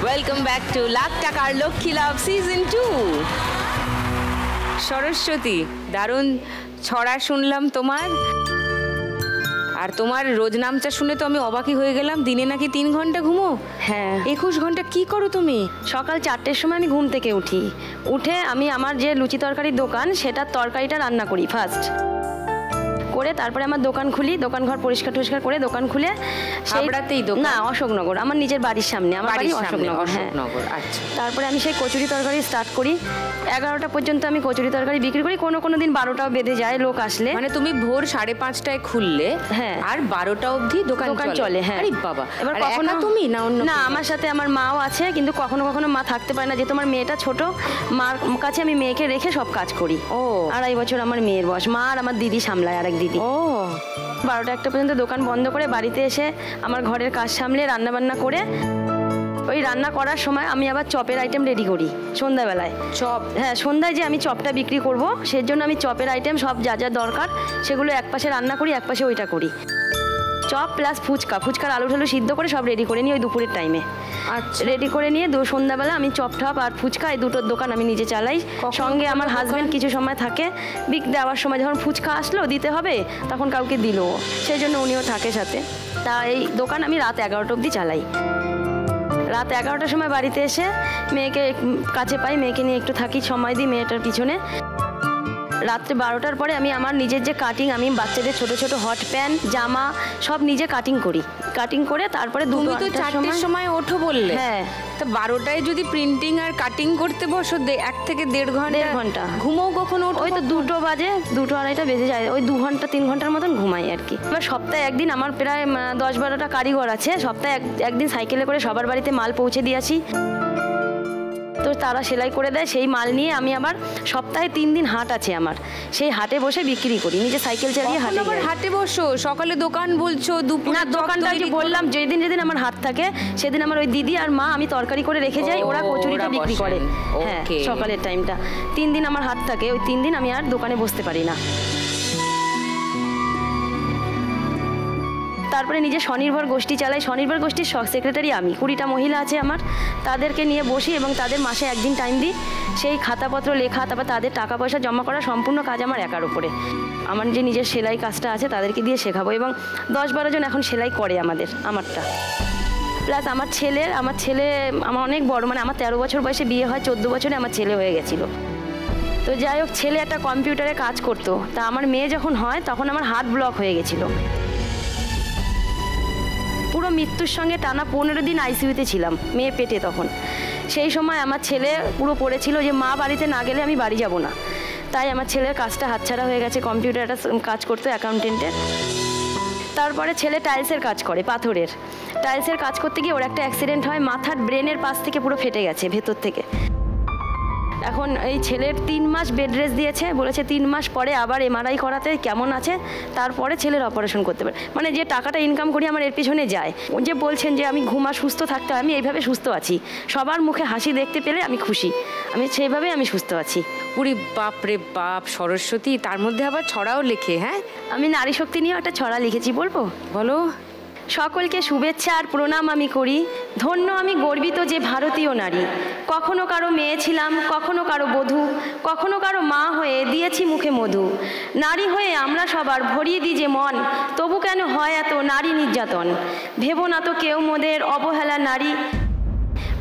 Welcome back to lakh টাকার লক্ষ্মী লাভ season 2। Saraswati, দারুণ ছড়া শুনলাম তোমার। আর তোমার রোজ নামটা শুনে তো আমি অবাকই হয়ে গেলাম। দিনে নাকি 3 ঘন্টা ঘুমো? হ্যাঁ, 21 ঘন্টা কি করো তুমি? সকাল 4টের সময় আমি ঘুম থেকে উঠে আমি আমার যে লুচি তরকারির দোকান সেটার তরকারিটা রান্না করি ফার্স্ট করে, তারপরে আমার দোকান খুলি, দোকান ঘর পরিষ্কার টরিষ্কার করে দোকান খুলে হাবড়াতেই দোকান? না, অশোকনগর, আমার নিজের বাড়ির সামনে। আমার বাড়ি অশোকনগর। হ্যাঁ, আচ্ছা। তারপরে আমি সেই কচুরি তরকারি স্টার্ট করি। 11টা পর্যন্ত আমি কচুরি তরকারি বিক্রি করি। কোনো দিন 12টাও বেঁধে যায় লোক আসলে। মানে তুমি ভোর 5:30টায় খুললে? হ্যাঁ। আর 12টা অবধি দোকান চলে? হ্যাঁ। আরে বাবা। এবার কখনো তুমি না অন্য? না, আমার সাথে আমার মাও আছে, কিন্তু কখনো মা থাকতে পারে না, যেহেতু আমার মেয়েটা ছোট। মার কাছে আমি মেয়েকে রেখে সব কাজ করি। ও, 2.5 বছর আমার মেয়ের বয়স। মা আর আমার দিদি সামলায়, আরেক দিদি। ও, 12টা-1টা পর্যন্ত দোকান বন্ধ করে বাড়িতে এসে আমার ঘরের কাজ সামলে রান্নাবান্না করে, ওই রান্না করার সময় আমি আবার চপের আইটেম রেডি করি সন্ধ্যাবেলায়। চপ? হ্যাঁ, সন্ধ্যায় যে আমি চপটা বিক্রি করব সেই জন্য আমি চপের আইটেম সব যা দরকার সেগুলো একপাশে রান্না করি, একপাশে ওইটা করি। চপ প্লাস ফুচকার আলু ঠালু সিদ্ধ করে সব রেডি করে নিই ওই দুপুরের টাইমে। আচ্ছা, রেডি করে নিয়ে সন্ধ্যাবেলা আমি চপ টপ আর ফুচকা এই দুটোর দোকান আমি নিজে চালাই। সঙ্গে আমার হাজব্যান্ড কিছু সময় থাকে। দেওয়ার সময় যখন ফুচকা আসলো দিতে হবে, তখন কাউকে দিল, সেই জন্য উনিও থাকে সাথে। তা এই দোকান আমি রাত 11টা অবধি চালাই। রাত 11টার সময় বাড়িতে এসে মেয়েকে কাছে পাই, মেয়েকে নিয়ে একটু থাকি, সময় দিই মেয়েটার পিছনে। রাত্রে 12টার পরে আমি আমার নিজের যে কাটিং, আমি বাচ্চাদের ছোট ছোট হট প্যান্ট জামা সব নিজে কাটিং করি। কাটিং করে তারপরে তুমি তো 4টের সময় ওঠো বললে? হ্যাঁ। তো 12টায় যদি প্রিন্টিং আর কাটিং করতে বসো 1 থেকে 1.5 ঘন্টা ঘুমো কখনো? ওই তো 2টো বাজে, 2টো 2:30টা বেজে যায়। ওই 2 ঘন্টা 3 ঘন্টার মতন ঘুমাই আর কি। এবার সপ্তাহে একদিন আমার প্রায় 10-12টা কারিগর আছে। সপ্তাহে একদিন সাইকেলে করে সবার বাড়িতে মাল পৌঁছে দিয়ে আসি, তো তারা সেলাই করে দেয়। সেই মাল নিয়ে আমি আবার সপ্তাহে 3 দিন হাট আছে আমার, সেই হাটে বসে বিক্রি করি। নিজে সাইকেল চালিয়ে হাটে বসো? সকালে দোকান বলছো, দুপুরে? না, দোকানটা যে বললাম যেদিন আমার হাট থাকে সেদিন আমার ওই দিদি আর মা আমি তরকারি করে রেখে যাই, ওরা কচুরিটা বিক্রি করে। হ্যাঁ, সকালের টাইমটা 3 দিন আমার হাট থাকে। ওই 3 দিন আমি আর দোকানে বসতে পারি না। তারপরে নিজে স্বনির্ভর গোষ্ঠী চালাই। স্বনির্ভর গোষ্ঠীর সেক্রেটারি আমি। 20টা মহিলা আছে আমার, তাদেরকে নিয়ে বসি এবং তাদের মাসে একদিন টাইম দিই। সেই খাতাপত্র লেখা, তারপর তাদের টাকা পয়সা জমা করা, সম্পূর্ণ কাজ আমার একার উপরে। আমার যে নিজের সেলাই কাজটা আছে তাদেরকে দিয়ে শেখাবো, এবং 10-12 জন এখন সেলাই করে আমারটা। প্লাস আমার ছেলে আমার অনেক বড়, মানে আমার 13 বছর বয়সে বিয়ে হয়, 14 বছরে আমার ছেলে হয়ে গেছিলো। তো যাই হোক, ছেলে একটা কম্পিউটারে কাজ করতো। তা আমার মেয়ে যখন হয় তখন আমার হাত ব্লক হয়ে গেছিলো। পুরো মৃত্যুর সঙ্গে টানা 15 দিন আইসিইউতে ছিলাম, মেয়ে পেটে তখন। সেই সময় আমার ছেলে পুরো পড়েছিল যে মা বাড়িতে না গেলে আমি বাড়ি যাব না। তাই আমার ছেলের কাজটা হাতছাড়া হয়ে গেছে। কম্পিউটারটা কাজ করতো অ্যাকাউন্টেন্টের। তারপরে ছেলে টাইলসের কাজ করে, পাথরের টাইলসের কাজ করতে গিয়ে ওর একটা অ্যাক্সিডেন্ট হয়, মাথার ব্রেনের পাশ থেকে পুরো ফেটে গেছে ভেতর থেকে। এখন এই ছেলের 3 মাস বেড রেস্ট দিয়েছে, বলেছে 3 মাস পরে আবার এমআরআই করাতে কেমন আছে, তারপরে ছেলের অপারেশন করতে পারে। মানে যে টাকাটা ইনকাম করি আমার এর পিছনে যায়। যে বলছেন যে আমি সুস্থ থাকতে হয়, আমি এইভাবে সুস্থ আছি। সবার মুখে হাসি দেখতে পেলে আমি খুশি, আমি সেইভাবে আমি সুস্থ আছি। পুরি বাপ রে বাপ, সরস্বতী, তার মধ্যে আবার ছড়াও লেখে? হ্যাঁ, আমি নারী শক্তি নিয়ে একটা ছড়া লিখেছি, বলবো? বলো। সকলকে শুভেচ্ছা আর প্রণাম আমি করি, ধন্য আমি গর্বিত যে ভারতীয় নারী। কখনো কারো মেয়ে ছিলাম, কখনো কারো বধূ, কখনো কারো মা হয়ে দিয়েছি মুখে মধু। নারী হয়ে আমরা সবার ভরিয়ে দিই যে মন, তবু কেন হয় এত নারী নির্যাতন? ভেবো না তো কেউ মোদের অবহেলা নারী,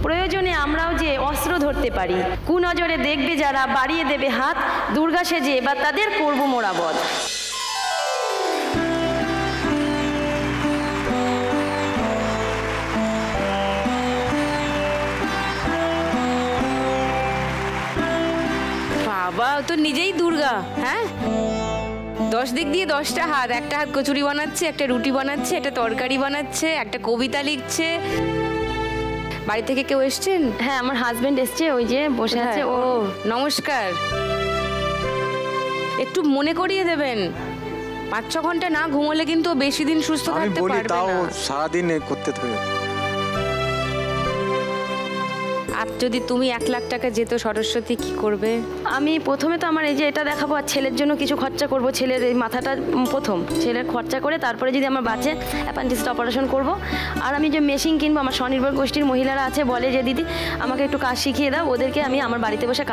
প্রয়োজনে আমরাও যে অস্ত্র ধরতে পারি। কুনজরে দেখবে যারা বাড়িয়ে দেবে হাত, দুর্গা সেজে বা তাদের করবো মোরা বধ। বাবা, তো নিজেই দুর্গা। হ্যাঁ, 10 দিক দিয়ে 10টা হাত। একটা হাত কচুরি বানাচ্ছে, একটা রুটি বানাচ্ছে, একটা তরকারি বানাচ্ছে, একটা কবিতা লিখছে। বাড়ি থেকে কেউ এসছেন? হ্যাঁ, আমার হাজবেন্ড এসছে, ওই যে বসে আছে। ও নমস্কার। একটু মনে করিয়ে দেবেন, 5-6 ঘন্টা না ঘুমোলে কিন্তু বেশি দিন সুস্থ থাকতে পারবে না। তাও সারাদিন করতে থাকে। আর যদি তুমি 1 লাখ টাকা যেত সরস্বতী, কি করবে? আমি প্রথমে তো আমার এই যে এটা দেখাবো, আর ছেলের জন্য কিছু খরচা করব, ছেলের এই মাথাটা প্রথম ছেলের খরচা করে তারপরে যদি আমার বাঁচে অ্যাপেন্ডিক্সটা অপারেশন করব। আর আমি যে মেশিন কিনবো, আমার স্বনির্ভর গোষ্ঠীর মহিলারা আছে, বলে যে দিদি আমাকে একটু কাজ শিখিয়ে দাও, ওদেরকে আমি আমার বাড়িতে বসে